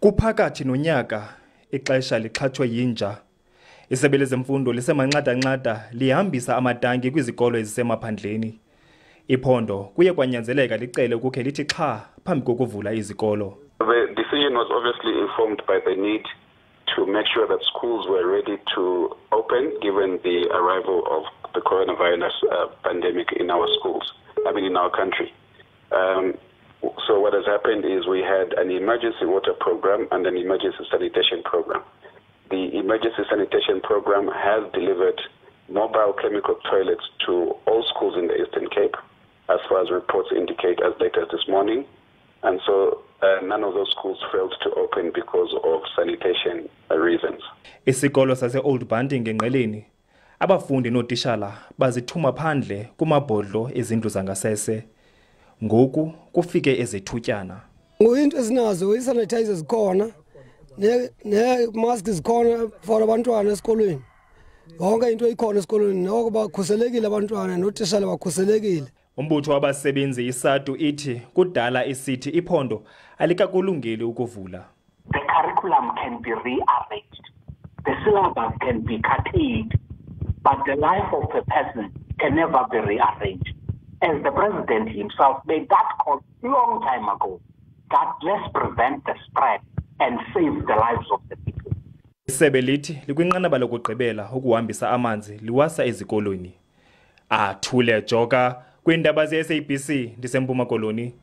Kuphakathi nonyaka ixesha lixhathwe yinja. Isebe lezemfundo lisemanxada-nxada lihambisa amatanki kwizikolo ezisemaphandleni. Iphondo kuye kwanyanzeleka licele ukukhe lithi xha phambi kokuvula izikolo. The decision was obviously informed by the need to make sure that schools were ready to open given the arrival of the coronavirus pandemic in our schools, in our country. So what has happened is we had an emergency water program and an emergency sanitation program. The emergency sanitation program has delivered mobile chemical toilets to all schools in the Eastern Cape, as far as reports indicate as late as this morning. And so none of those schools failed to open because of sanitation reasons. Isikolo sase Old Banting ngeNgqeleni, abafundi notishala bazithuma phandle kumabhodlo ezindlu zangasese. Ngoku kufike ezithutyana. Into ezinazo isanitizers zikhona ne masks zikhona for abantwana esikolweni. Yonke into ikhona esikolweni noko bakhuselekile abantwana notishala bakhuselekile. Umbutho wabasebenzi iSADU ithi kudala isithi iphondo alikakulungeli ukuvula. The curriculum can be rearranged. The syllabus can be curtailed, but the life of a person can never be rearranged. As the president himself made that call a long time ago, that let's prevent the spread and save the lives of the people. Isebe lithi likwinqanaba lokugqibela ukuhambisa amanzi liwasa ezikolweni. Athule Joka kwindaba ze-SABC ndiseMpuma Koloni.